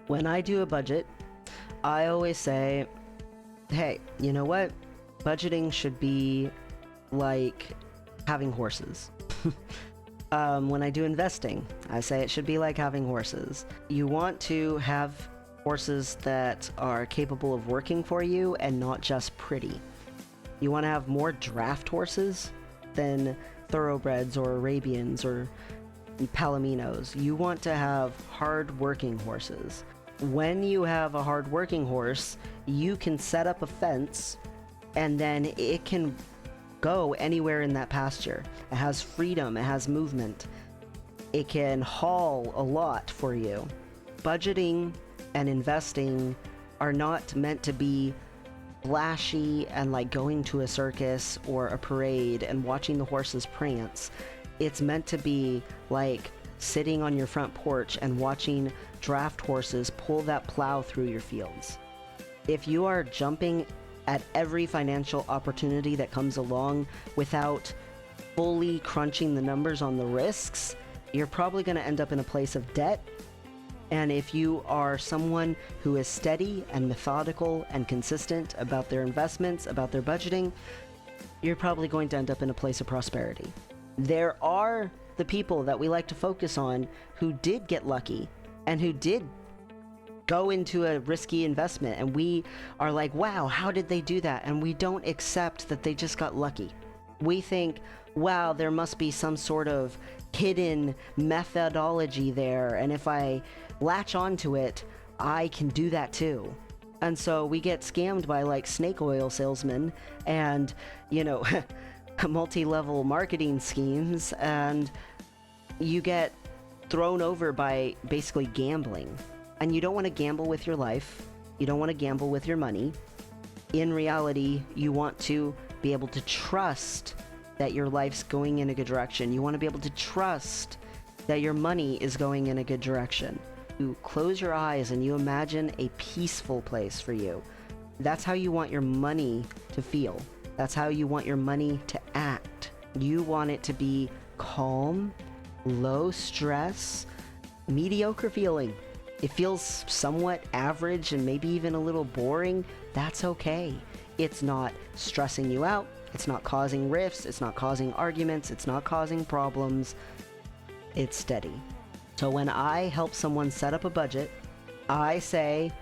When I do a budget, I always say, hey, you know what? Budgeting should be like having horses. When I do investing, I say it should be like having horses. You want to have horses that are capable of working for you and not just pretty. You want to have more draft horses than thoroughbreds or Arabians or Palominos. You want to have hard-working horses. When you have a hard-working horse, you can set up a fence and then it can go anywhere in that pasture. It has freedom, it has movement. It can haul a lot for you. Budgeting and investing are not meant to be flashy and like going to a circus or a parade and watching the horses prance. It's meant to be like sitting on your front porch and watching draft horses pull that plow through your fields. If you are jumping at every financial opportunity that comes along without fully crunching the numbers on the risks, you're probably going to end up in a place of debt. And if you are someone who is steady and methodical and consistent about their investments, about their budgeting, you're probably going to end up in a place of prosperity. There are the people that we like to focus on who did get lucky and who did go into a risky investment, and we are like, wow, how did they do that? And we don't accept that they just got lucky. We think, wow, there must be some sort of hidden methodology there, and if I latch onto it, I can do that too. And so we get scammed by like snake oil salesmen and, you know, multi-level marketing schemes, and you get thrown over by basically gambling. And you don't want to gamble with your life. You don't want to gamble with your money. In reality, you want to be able to trust that your life's going in a good direction. You want to be able to trust that your money is going in a good direction. You close your eyes and you imagine a peaceful place for you. That's how you want your money to feel. That's how you want your money to act. You want it to be calm, low stress, mediocre feeling. It feels somewhat average and maybe even a little boring. That's okay. It's not stressing you out. It's not causing rifts. It's not causing arguments. It's not causing problems. It's steady. So when I help someone set up a budget, I say,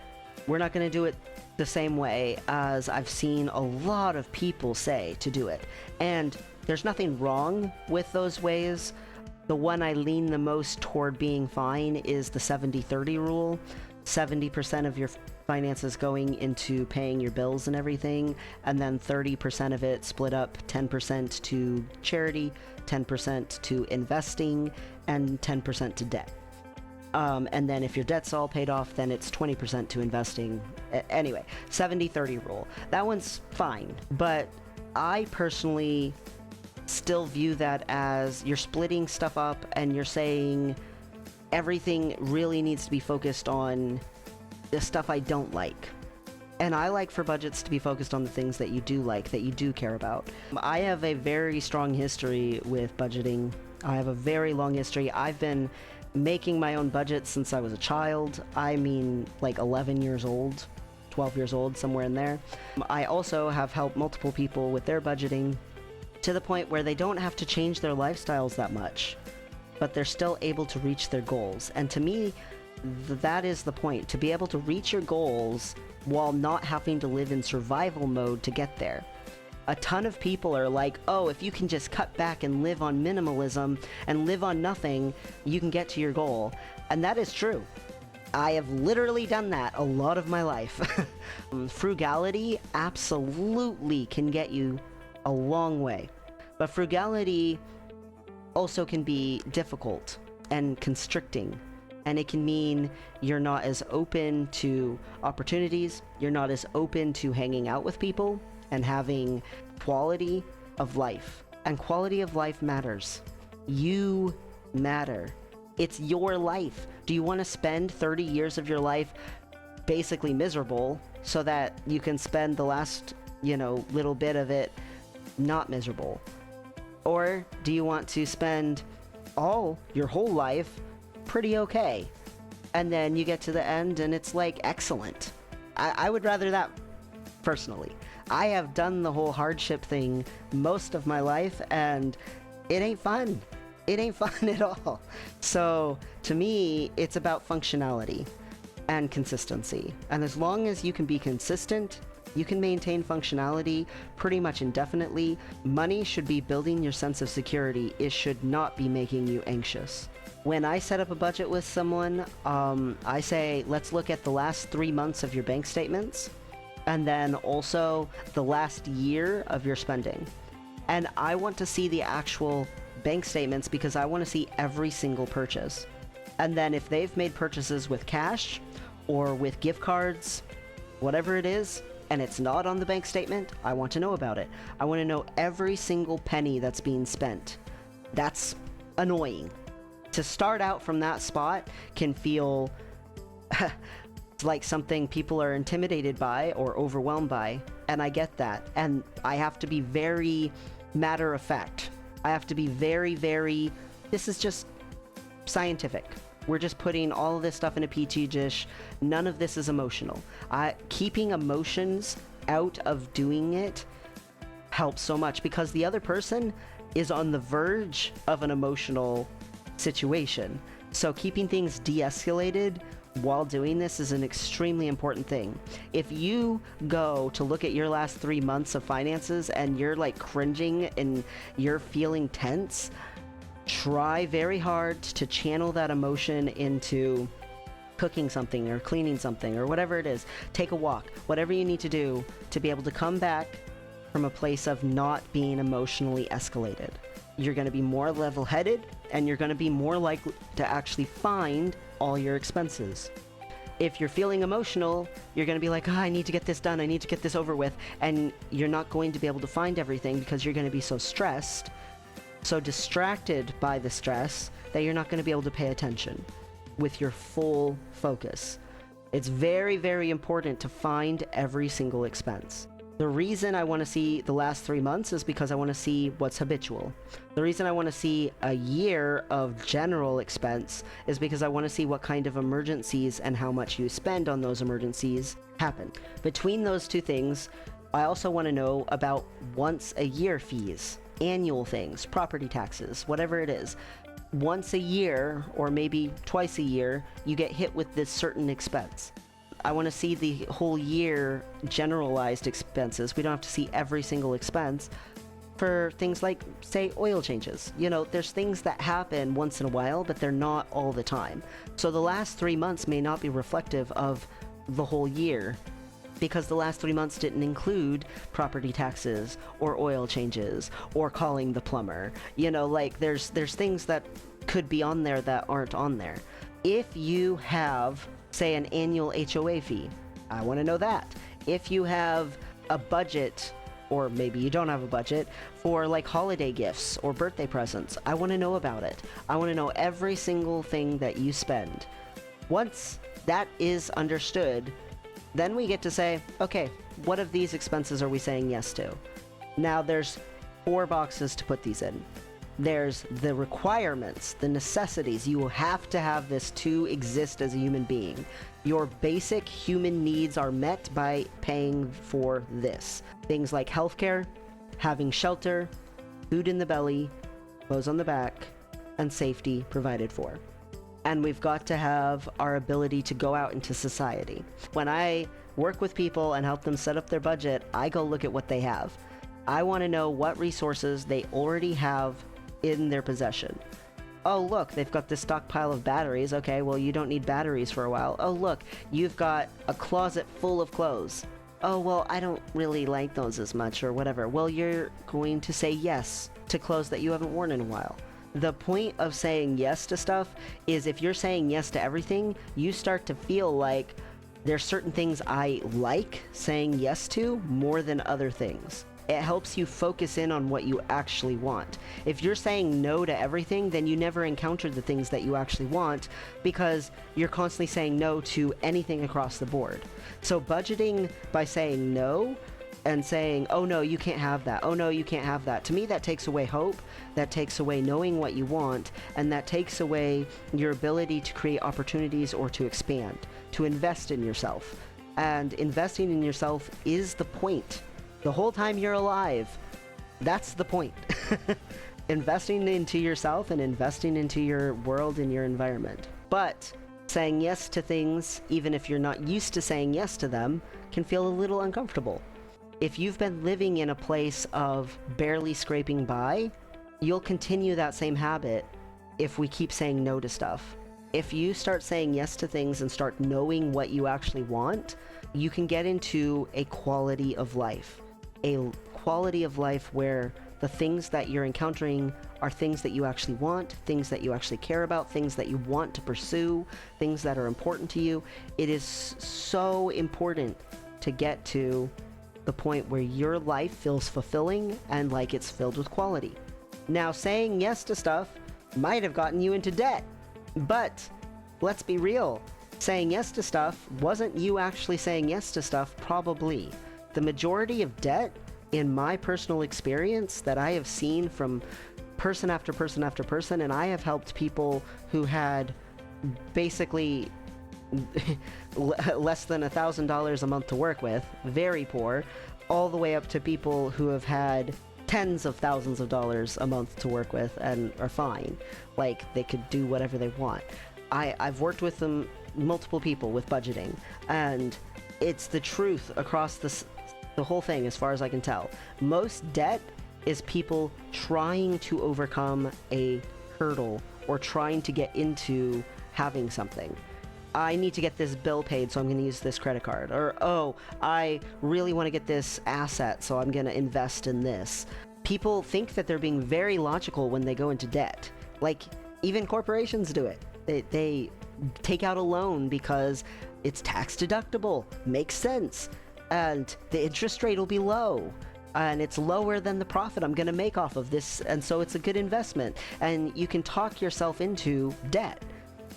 we're not going to do it the same way as I've seen a lot of people say to do it. And there's nothing wrong with those ways. The one I lean the most toward being fine is the 70-30 rule. 70% of your finances going into paying your bills and everything, and then 30% of it split up, 10% to charity, 10% to investing, and 10% to debt. And then if your debt's all paid off, then it's 20% to investing. Anyway, 70-30 rule. That one's fine, but I personally still view that as you're splitting stuff up and you're saying everything really needs to be focused on the stuff I don't like. And I like for budgets to be focused on the things that you do like, that you do care about. I have a very strong history with budgeting. I have a very long history. I've been making my own budget since I was a child. I mean, like 11 years old, 12 years old, somewhere in there. I also have helped multiple people with their budgeting, to the point where they don't have to change their lifestyles that much, but they're still able to reach their goals. And to me, that is the point, to be able to reach your goals while not having to live in survival mode to get there. A ton of people are like, oh, if you can just cut back and live on minimalism and live on nothing, you can get to your goal. And that is true. I have literally done that a lot of my life. Frugality absolutely can get you a long way. But frugality also can be difficult and constricting. And it can mean you're not as open to opportunities, you're not as open to hanging out with people and having quality of life. And quality of life matters. You matter. It's your life. Do you want to spend 30 years of your life basically miserable so that you can spend the last, little bit of it not miserable? Or do you want to spend your whole life pretty okay and then you get to the end and it's like excellent. I would rather that personally. I have done the whole hardship thing most of my life, and it ain't fun. It ain't fun at all. So to me, it's about functionality and consistency. And as long as you can be consistent, you can maintain functionality pretty much indefinitely. Money should be building your sense of security. It should not be making you anxious. When I set up a budget with someone, I say, let's look at the last 3 months of your bank statements, and then also the last year of your spending. And I want to see the actual bank statements because I want to see every single purchase. And then if they've made purchases with cash or with gift cards, whatever it is, and it's not on the bank statement, I want to know about it. I want to know every single penny that's being spent. That's annoying. To start out from that spot can feel like something people are intimidated by or overwhelmed by, and I get that. And I have to be very matter of fact. I have to be very, this is just scientific. We're just putting all of this stuff in a petri dish. None of this is emotional. Keeping emotions out of doing it helps so much because the other person is on the verge of an emotional situation. So keeping things de-escalated while doing this is an extremely important thing. If you go to look at your last 3 months of finances and you're like cringing and you're feeling tense, try very hard to channel that emotion into cooking something or cleaning something or whatever it is. Take a walk, whatever you need to do to be able to come back from a place of not being emotionally escalated. You're going to be more level-headed and you're going to be more likely to actually find all your expenses. If you're feeling emotional, you're going to be like, I need to get this done, I need to get this over with, and you're not going to be able to find everything because you're going to be so stressed, so distracted by the stress that you're not going to be able to pay attention with your full focus. It's very important to find every single expense. The reason I want to see the last 3 months is because I want to see what's habitual. The reason I want to see a year of general expense is because I want to see what kind of emergencies and how much you spend on those emergencies happen. Between those two things, I also want to know about once a year fees, annual things, property taxes, whatever it is. Once a year, or maybe twice a year, you get hit with this certain expense. I want to see the whole year generalized expenses. We don't have to see every single expense for things like, say, oil changes. You know, there's things that happen once in a while, but they're not all the time. So the last 3 months may not be reflective of the whole year because the last 3 months didn't include property taxes or oil changes or calling the plumber. You know, like there's things that could be on there that aren't on there. If you have, say, an annual HOA fee, I want to know that. If you have a budget, or maybe you don't have a budget, for like holiday gifts or birthday presents, I want to know about it. I want to know every single thing that you spend. Once that is understood, then we get to say, okay, what of these expenses are we saying yes to? Now there's 4 boxes to put these in. There's the requirements, the necessities. You have to have this to exist as a human being. Your basic human needs are met by paying for this. Things like healthcare, having shelter, food in the belly, clothes on the back, and safety provided for. And we've got to have our ability to go out into society. When I work with people and help them set up their budget, I go look at what they have. I want to know what resources they already have in their possession. Oh, look, they've got this stockpile of batteries. Okay, well, you don't need batteries for a while. Oh, look, you've got a closet full of clothes. Oh, well, I don't really like those as much or whatever. Well, you're going to say yes to clothes that you haven't worn in a while. The point of saying yes to stuff is if you're saying yes to everything, you start to feel like there's certain things I like saying yes to more than other things. It helps you focus in on what you actually want. If you're saying no to everything, then you never encounter the things that you actually want because you're constantly saying no to anything across the board. So budgeting by saying no and saying, oh no, you can't have that. Oh no, you can't have that. To me, that takes away hope. That takes away knowing what you want. And that takes away your ability to create opportunities or to expand, to invest in yourself. And investing in yourself is the point. The whole time you're alive, that's the point. Investing into yourself and investing into your world and your environment. But saying yes to things, even if you're not used to saying yes to them, can feel a little uncomfortable. If you've been living in a place of barely scraping by, you'll continue that same habit if we keep saying no to stuff. If you start saying yes to things and start knowing what you actually want, you can get into a quality of life. A quality of life where the things that you're encountering are things that you actually want, things that you actually care about, things that you want to pursue, things that are important to you. It is so important to get to the point where your life feels fulfilling and like it's filled with quality. Now, saying yes to stuff might have gotten you into debt, but let's be real. Saying yes to stuff wasn't you actually saying yes to stuff, probably. The majority of debt, in my personal experience that I have seen from person after person after person, and I have helped people who had basically less than $1,000 a month to work with, very poor, all the way up to people who have had tens of thousands of dollars a month to work with and are fine. Like, they could do whatever they want. I've worked with them, multiple people, with budgeting, and it's the truth across the whole thing, as far as I can tell. Most debt is people trying to overcome a hurdle or trying to get into having something. I need to get this bill paid, so I'm going to use this credit card. Or, oh, I really want to get this asset, so I'm going to invest in this. People think that they're being very logical when they go into debt. Like, even corporations do it. They take out a loan because it's tax deductible, makes sense, and the interest rate will be low. And it's lower than the profit I'm going to make off of this, and so it's a good investment. And you can talk yourself into debt.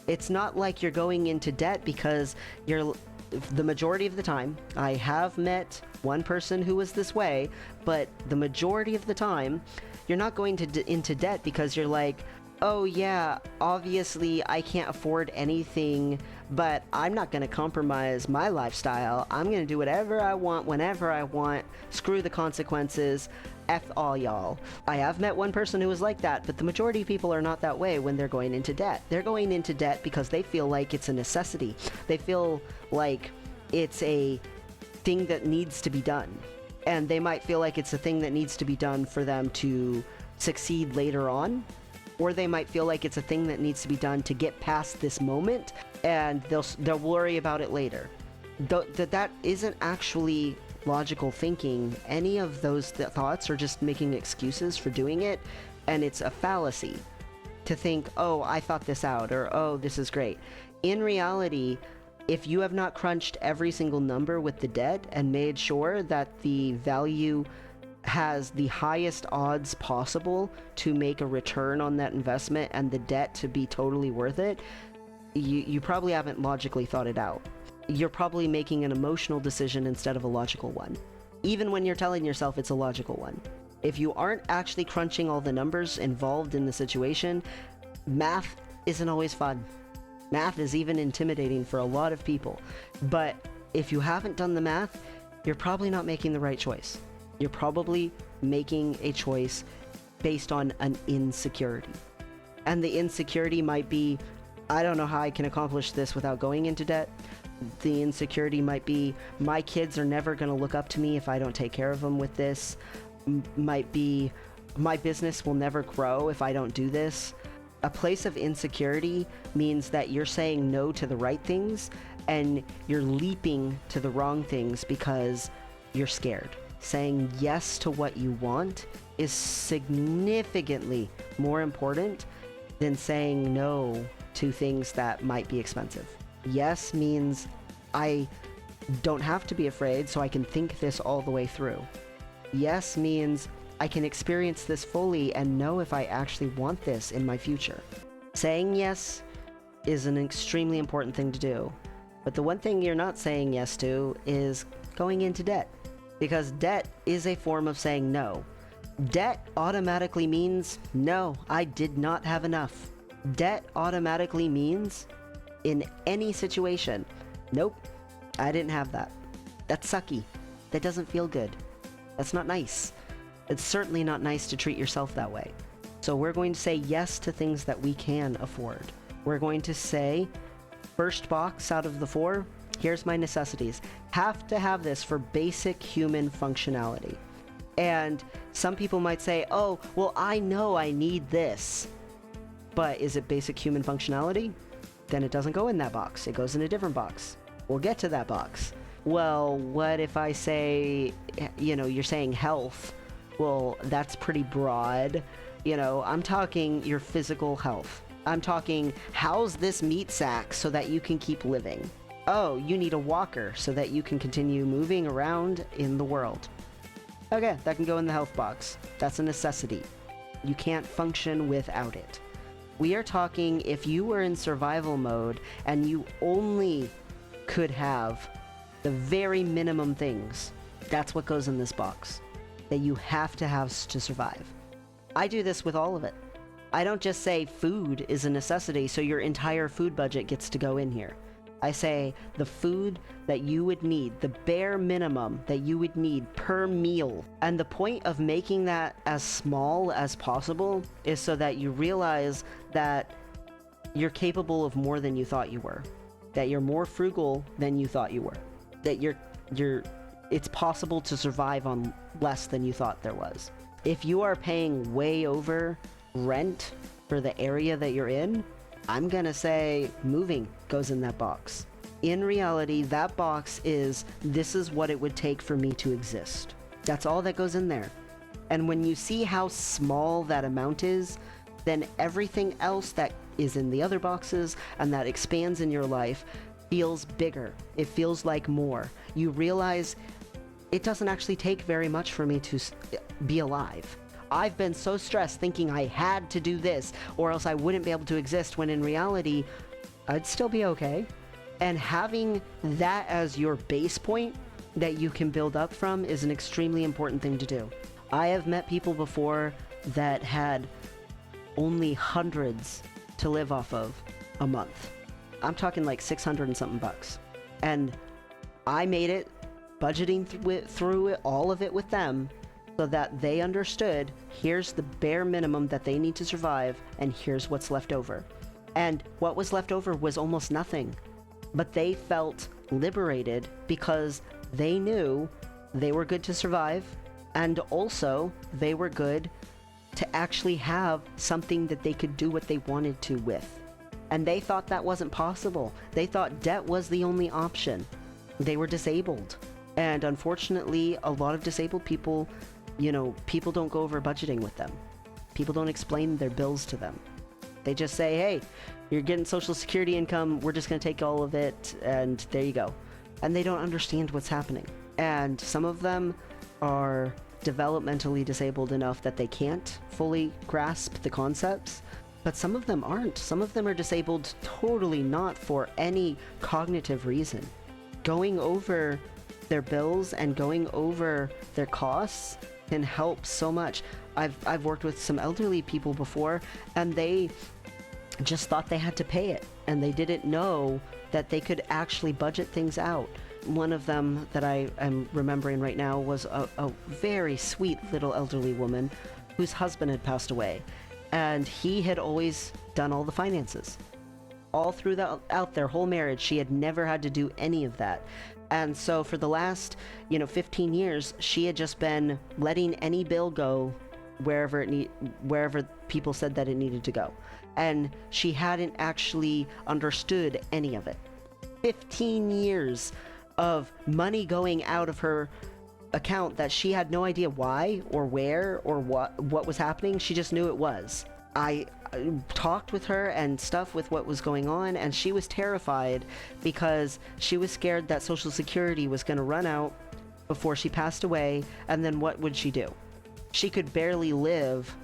It's not like you're going into debt because the majority of the time, I have met one person who was this way, but the majority of the time, you're not going into debt because you're like, oh yeah, obviously I can't afford anything, but I'm not going to compromise my lifestyle. I'm going to do whatever I want, whenever I want. Screw the consequences. F all y'all. I have met one person who was like that, but the majority of people are not that way when they're going into debt. They're going into debt because they feel like it's a necessity. They feel like it's a thing that needs to be done. And they might feel like it's a thing that needs to be done for them to succeed later on. Or they might feel like it's a thing that needs to be done to get past this moment, and they'll worry about it later. That isn't actually logical thinking. Any of those thoughts are just making excuses for doing it, and it's a fallacy to think, oh, I thought this out, or oh, this is great. In reality, if you have not crunched every single number with the debt and made sure that the value has the highest odds possible to make a return on that investment and the debt to be totally worth it, you probably haven't logically thought it out. You're probably making an emotional decision instead of a logical one, even when you're telling yourself it's a logical one. If you aren't actually crunching all the numbers involved in the situation, math isn't always fun. Math is even intimidating for a lot of people. But if you haven't done the math, you're probably not making the right choice. You're probably making a choice based on an insecurity. And the insecurity might be, I don't know how I can accomplish this without going into debt. The insecurity might be, my kids are never going to look up to me if I don't take care of them with this. Might be, my business will never grow if I don't do this. A place of insecurity means that you're saying no to the right things and you're leaping to the wrong things because you're scared. Saying yes to what you want is significantly more important than saying no to things that might be expensive. Yes means I don't have to be afraid, so I can think this all the way through. Yes means I can experience this fully and know if I actually want this in my future. Saying yes is an extremely important thing to do, but the one thing you're not saying yes to is going into debt. because debt is a form of saying no. Debt automatically means, no, I did not have enough. Debt automatically means, in any situation, nope, I didn't have that. That's sucky. That doesn't feel good. That's not nice. It's certainly not nice to treat yourself that way. So we're going to say yes to things that we can afford. We're going to say, first box out of the 4, here's my necessities. Have to have this for basic human functionality. And some people might say, oh, well, I know I need this. But is it basic human functionality? Then it doesn't go in that box. It goes in a different box. We'll get to that box. Well, what if I say, you're saying health? Well, that's pretty broad. I'm talking your physical health. I'm talking, how's this meat sack so that you can keep living? Oh, you need a walker so that you can continue moving around in the world. Okay, that can go in the health box. That's a necessity. You can't function without it. We are talking if you were in survival mode and you only could have the very minimum things, that's what goes in this box that you have to have to survive. I do this with all of it. I don't just say food is a necessity, so your entire food budget gets to go in here. I say the food that you would need, the bare minimum that you would need per meal. And the point of making that as small as possible is so that you realize that you're capable of more than you thought you were. That you're more frugal than you thought you were. That it's possible to survive on less than you thought there was. If you are paying way over rent for the area that you're in, I'm gonna say moving goes in that box. In reality, that box is, this is what it would take for me to exist. That's all that goes in there. And when you see how small that amount is, then everything else that is in the other boxes and that expands in your life feels bigger. It feels like more. You realize it doesn't actually take very much for me to be alive. I've been so stressed thinking I had to do this or else I wouldn't be able to exist, when in reality, I'd still be okay. And having that as your base point that you can build up from is an extremely important thing to do. I have met people before that had only hundreds to live off of a month. I'm talking like 600 and something bucks. And I made it budgeting through it, all of it with them, so that they understood, here's the bare minimum that they need to survive, and here's what's left over. And what was left over was almost nothing. But they felt liberated because they knew they were good to survive, and also they were good to actually have something that they could do what they wanted to with. And they thought that wasn't possible. They thought debt was the only option. They were disabled. And unfortunately, a lot of disabled people, people don't go over budgeting with them. People don't explain their bills to them. They just say, hey, you're getting Social Security income, we're just going to take all of it, and there you go. And they don't understand what's happening. And some of them are developmentally disabled enough that they can't fully grasp the concepts, but some of them aren't. Some of them are disabled totally not for any cognitive reason. Going over their bills and going over their costs can help so much. I've worked with some elderly people before, and they just thought they had to pay it, and they didn't know that they could actually budget things out. One of them that I am remembering right now was a very sweet little elderly woman whose husband had passed away, and he had always done all the finances. All throughout their whole marriage, she had never had to do any of that. And so for the last, 15 years, she had just been letting any bill go wherever people said that it needed to go. And she hadn't actually understood any of it. 15 years of money going out of her account that she had no idea why or where or what was happening. She just knew it was. I talked with her and stuff with what was going on, and she was terrified because she was scared that Social Security was going to run out before she passed away, and then what would she do? She could barely live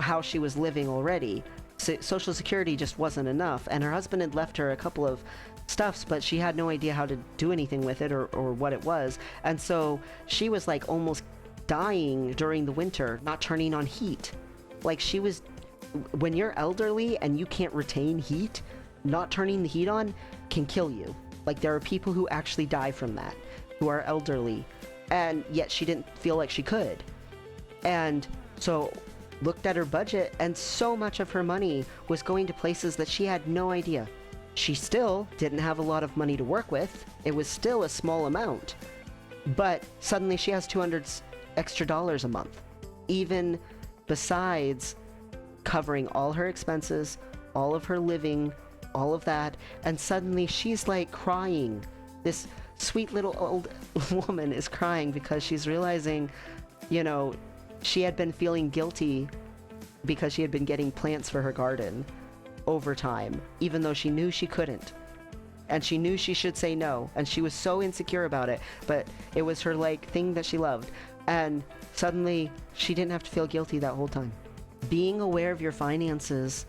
how she was living already. So Social Security just wasn't enough, and her husband had left her a couple of stuffs, but she had no idea how to do anything with it, or what it was. And so she was like almost dying during the winter, not turning on heat. Like she was, when you're elderly and you can't retain heat, not turning the heat on can kill you. Like there are people who actually die from that, who are elderly, and yet she didn't feel like she could. And so looked at her budget, and so much of her money was going to places that she had no idea. She still didn't have a lot of money to work with. It was still a small amount, but suddenly she has $200 extra a month, even besides covering all her expenses, all of her living, all of that. And suddenly she's like crying. This sweet little old woman is crying because she's realizing, you know, she had been feeling guilty because she had been getting plants for her garden over time, even though she knew she couldn't. And she knew she should say no, and she was so insecure about it, but it was her like thing that she loved. And suddenly she didn't have to feel guilty that whole time. Being aware of your finances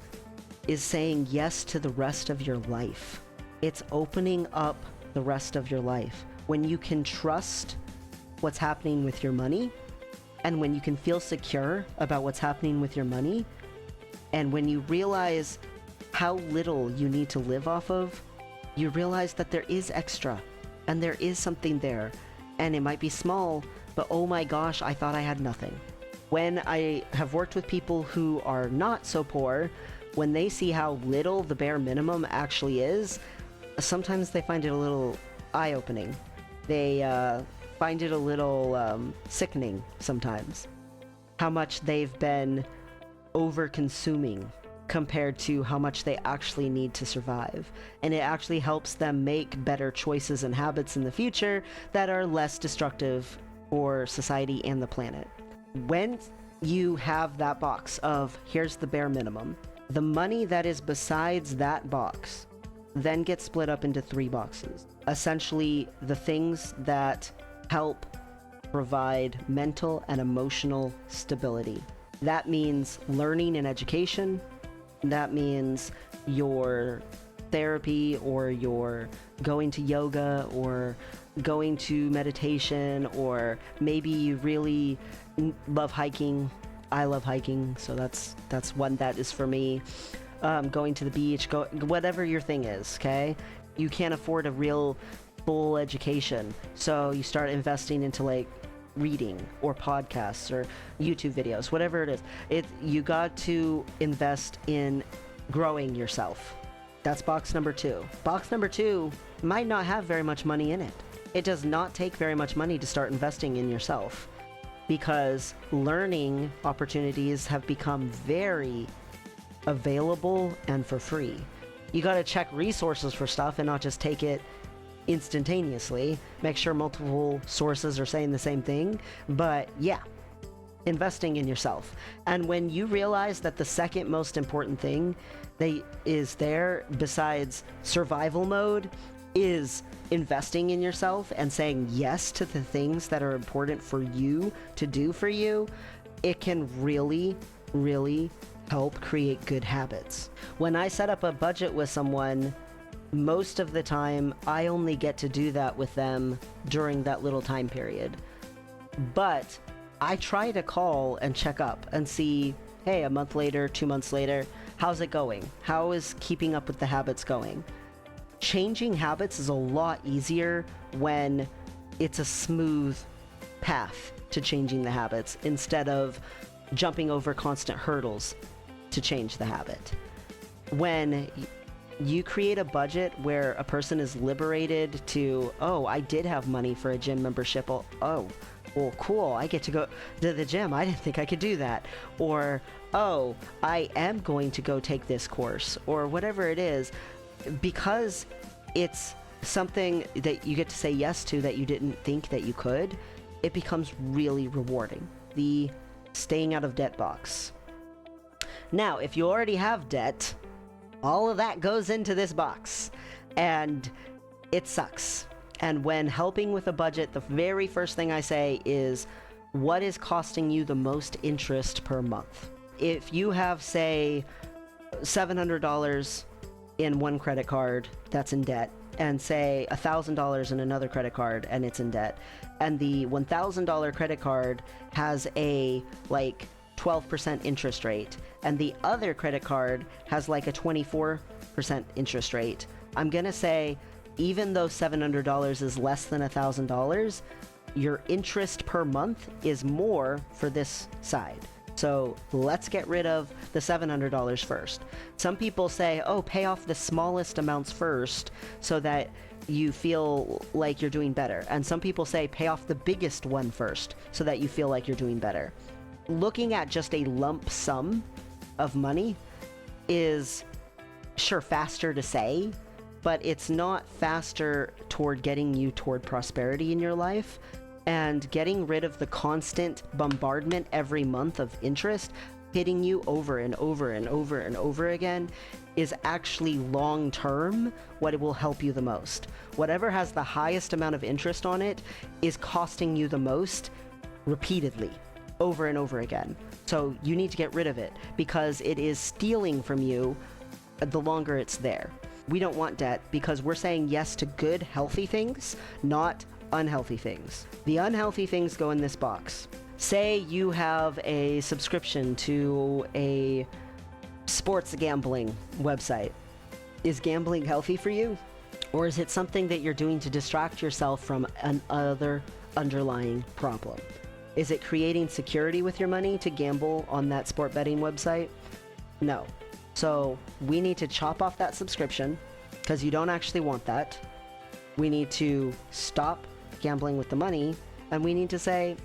is saying yes to the rest of your life. It's opening up the rest of your life. When you can trust what's happening with your money, and when you can feel secure about what's happening with your money, and when you realize how little you need to live off of, you realize that there is extra, and there is something there, and it might be small, but oh my gosh, I thought I had nothing. When I have worked with people who are not so poor, when they see how little the bare minimum actually is, sometimes they find it a little eye-opening. They find it a little sickening sometimes, how much they've been over-consuming compared to how much they actually need to survive. And it actually helps them make better choices and habits in the future that are less destructive for society and the planet. When you have that box of here's the bare minimum, the money that is besides that box then gets split up into 3 boxes. Essentially, the things that help provide mental and emotional stability. That means learning and education. That means your therapy, or your going to yoga, or going to meditation, or maybe you really love hiking. I love hiking, so that's one that is for me. Going to the beach, whatever your thing is, okay? You can't afford a real full education, so you start investing into like reading or podcasts or YouTube videos, whatever it is. You got to invest in growing yourself. That's box number 2. Box number 2 might not have very much money in it. It does not take very much money to start investing in yourself, because learning opportunities have become very available and for free. You got to check resources for stuff and not just take it instantaneously. Make sure multiple sources are saying the same thing. But yeah, investing in yourself. And when you realize that the second most important thing that is there besides survival mode is investing in yourself and saying yes to the things that are important for you to do for you, it can really, really help create good habits. When I set up a budget with someone, most of the time I only get to do that with them during that little time period. But I try to call and check up and see, hey, a month later, 2 months later, how's it going? How is keeping up with the habits going? Changing habits is a lot easier when it's a smooth path to changing the habits instead of jumping over constant hurdles to change the habit. When you create a budget where a person is liberated to, oh, I did have money for a gym membership. Oh, well, cool, I get to go to the gym. I didn't think I could do that. Or, oh, I am going to go take this course, or whatever it is, because it's something that you get to say yes to that you didn't think that you could, it becomes really rewarding. The staying out of debt box. Now, if you already have debt, all of that goes into this box, and it sucks. And when helping with a budget, the very first thing I say is, what is costing you the most interest per month? If you have, say, $700 in one credit card that's in debt, and say $1,000 in another credit card and it's in debt, and the $1,000 credit card has a like 12% interest rate, and the other credit card has like a 24% interest rate, I'm gonna say, even though $700 is less than $1,000, your interest per month is more for this side. So let's get rid of the $700 first. Some people say, oh, pay off the smallest amounts first so that you feel like you're doing better. And some people say, pay off the biggest one first so that you feel like you're doing better. Looking at just a lump sum of money is, sure, faster to say, but it's not faster toward getting you toward prosperity in your life. And getting rid of the constant bombardment every month of interest hitting you over and over and over and over again is actually long term what it will help you the most. Whatever has the highest amount of interest on it is costing you the most repeatedly, over and over again. So you need to get rid of it because it is stealing from you the longer it's there. We don't want debt because we're saying yes to good, healthy things, not unhealthy things. The unhealthy things go in this box. Say you have a subscription to a sports gambling website. Is gambling healthy for you? Or is it something that you're doing to distract yourself from another underlying problem? Is it creating security with your money to gamble on that sport betting website? No. So we need to chop off that subscription because you don't actually want that. We need to stop gambling with the money, and we need to say,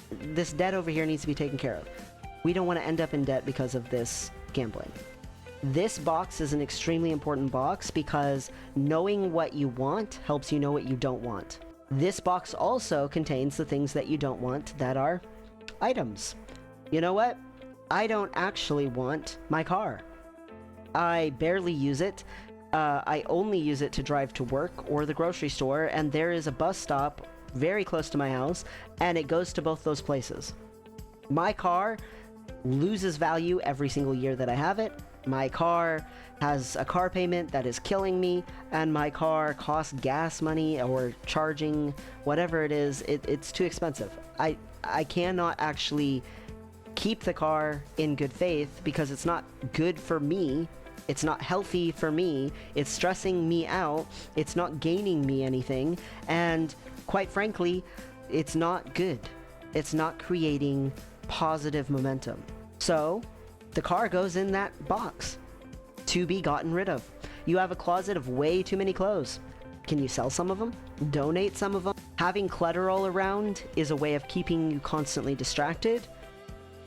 this debt over here needs to be taken care of. We don't want to end up in debt because of this gambling. This box is an extremely important box because knowing what you want helps you know what you don't want. This box also contains the things that you don't want that are items. You know what? I don't actually want my car. I barely use it. I only use it to drive to work or the grocery store, and there is a bus stop very close to my house, and it goes to both those places. My car loses value every single year that I have it. My car has a car payment that is killing me, and my car costs gas money or charging, whatever it is, it's too expensive. I cannot actually keep the car in good faith because it's not good for me. It's not healthy for me. It's stressing me out. It's not gaining me anything. And quite frankly, it's not good. It's not creating positive momentum. So the car goes in that box to be gotten rid of. You have a closet of way too many clothes. Can you sell some of them? Donate some of them? Having clutter all around is a way of keeping you constantly distracted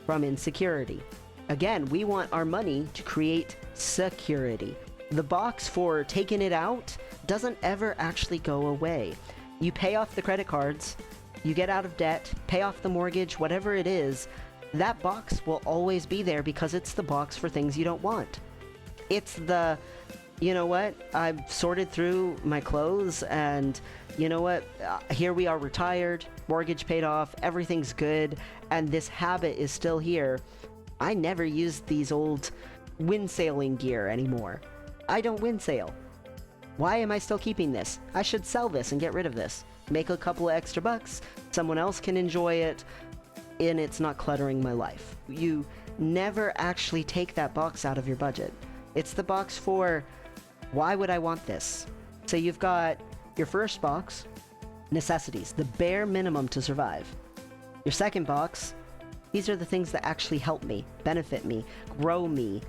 from insecurity. Again, we want our money to create security. The box for taking it out doesn't ever actually go away. You pay off the credit cards, you get out of debt, pay off the mortgage, whatever it is, that box will always be there because it's the box for things you don't want. It's the, you know what, I've sorted through my clothes and you know what, here we are retired, mortgage paid off, everything's good, and this habit is still here. I never use these old windsailing gear anymore. I don't windsail. Why am I still keeping this? I should sell this and get rid of this. Make a couple of extra bucks. Someone else can enjoy it, and it's not cluttering my life. You never actually take that box out of your budget. It's the box for, why would I want this? So you've got your first box, necessities, the bare minimum to survive. Your second box, these are the things that actually help me, benefit me, grow me.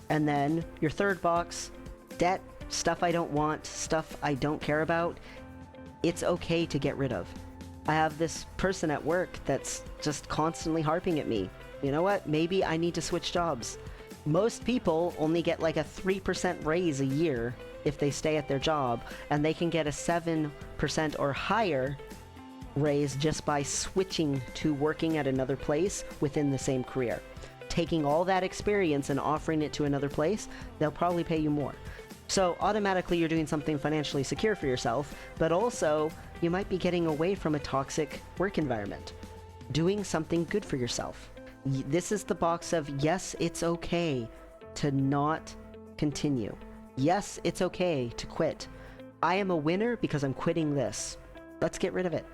And then your third box, debt, stuff I don't want, stuff I don't care about. It's okay to get rid of. I have this person at work that's just constantly harping at me. You know what? Maybe I need to switch jobs. Most people only get like a 3% raise a year if they stay at their job, and they can get a 7% or higher raise just by switching to working at another place within the same career. Taking all that experience and offering it to another place, they'll probably pay you more. So automatically you're doing something financially secure for yourself, but also you might be getting away from a toxic work environment. Doing something good for yourself. This is the box of, yes, it's okay to not continue. Yes, it's okay to quit. I am a winner because I'm quitting this. Let's get rid of it.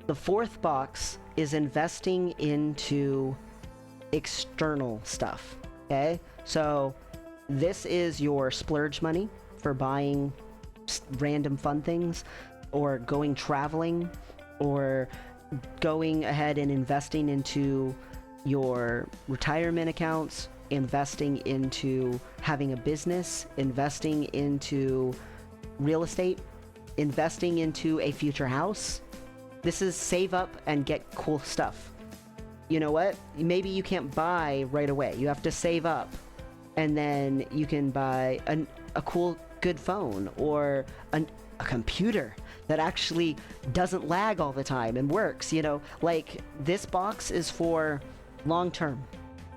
The fourth box is investing into external stuff. Okay? So this is your splurge money for buying random fun things, or going traveling, or going ahead and investing into your retirement accounts, investing into having a business, investing into real estate, investing into a future house. This is save up and get cool stuff. You know what? Maybe you can't buy right away. You have to save up, and then you can buy a cool, good phone, or a computer that actually doesn't lag all the time and works. You know, like, this box is for long term,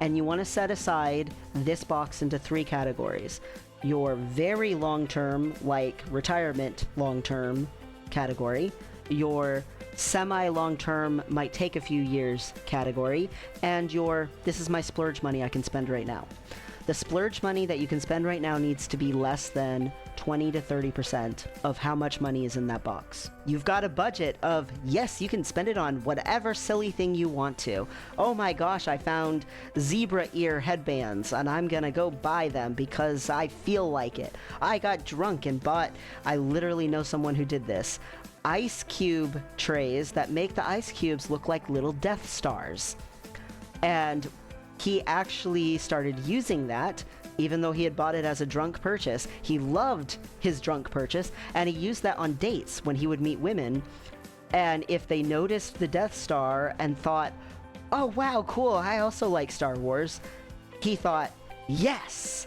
and you want to set aside this box into 3 categories. Your very long term, like retirement long term category, your semi long term, might take a few years category, and your this is my splurge money I can spend right now. The splurge money that you can spend right now needs to be less than 20 to 30% of how much money is in that box. You've got a budget of, yes, you can spend it on whatever silly thing you want to. Oh my gosh, I found zebra ear headbands and I'm gonna go buy them because I feel like it. I got drunk and bought, I literally know someone who did this, ice cube trays that make the ice cubes look like little Death Stars. And he actually started using that, even though he had bought it as a drunk purchase. He loved his drunk purchase, and he used that on dates when he would meet women. And if they noticed the Death Star and thought, oh wow, cool, I also like Star Wars, he thought, yes.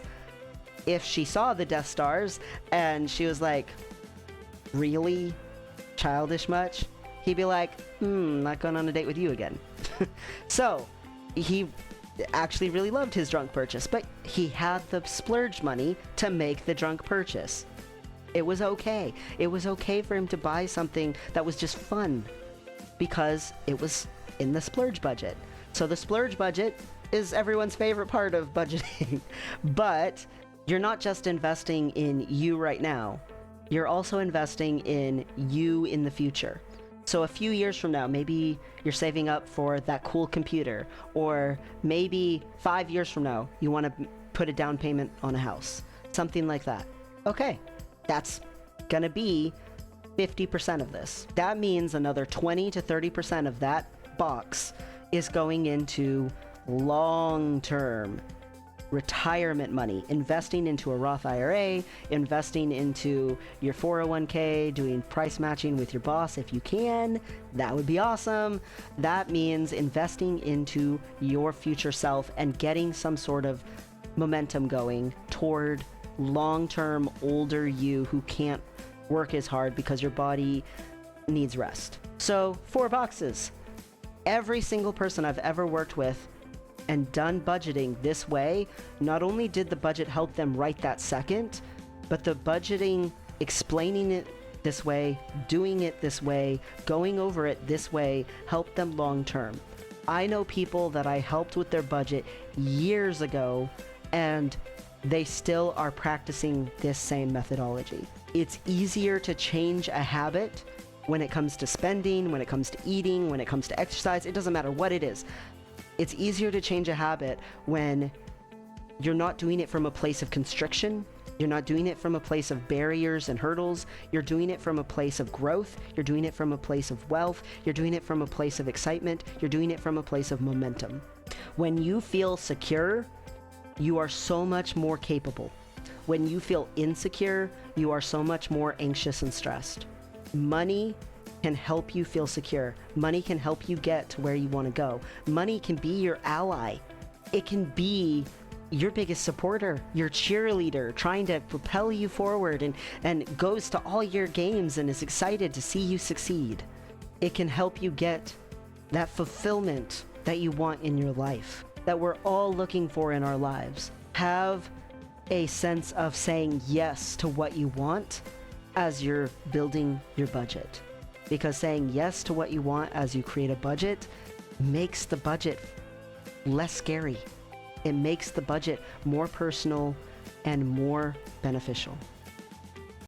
If she saw the Death Stars and she was like, really? Childish much? He'd be like, not going on a date with you again. So he actually really loved his drunk purchase, but he had the splurge money to make the drunk purchase. It was okay. It was okay for him to buy something that was just fun because it was in the splurge budget. So the splurge budget is everyone's favorite part of budgeting. But you're not just investing in you right now. You're also investing in you in the future. So a few years from now, maybe you're saving up for that cool computer, or maybe 5 years from now, you want to put a down payment on a house, something like that. Okay, that's gonna be 50% of this. That means another 20 to 30% of that box is going into long-term retirement money, investing into a Roth IRA, investing into your 401k, doing price matching with your boss if you can. That would be awesome. That means investing into your future self and getting some sort of momentum going toward long-term older you who can't work as hard because your body needs rest. So 4 boxes. Every single person I've ever worked with and done budgeting this way, not only did the budget help them right that second, but the budgeting, explaining it this way, doing it this way, going over it this way, helped them long term. I know people that I helped with their budget years ago, and they still are practicing this same methodology. It's easier to change a habit when it comes to spending, when it comes to eating, when it comes to exercise. It doesn't matter what it is. It's easier to change a habit when you're not doing it from a place of constriction. You're not doing it from a place of barriers and hurdles. You're doing it from a place of growth. You're doing it from a place of wealth. You're doing it from a place of excitement. You're doing it from a place of momentum. When you feel secure, you are so much more capable. When you feel insecure, you are so much more anxious and stressed. Money can help you feel secure. Money can help you get to where you want to go. Money can be your ally. It can be your biggest supporter, your cheerleader, trying to propel you forward and goes to all your games and is excited to see you succeed. It can help you get that fulfillment that you want in your life, that we're all looking for in our lives. Have a sense of saying yes to what you want as you're building your budget. Because saying yes to what you want as you create a budget makes the budget less scary. It makes the budget more personal and more beneficial.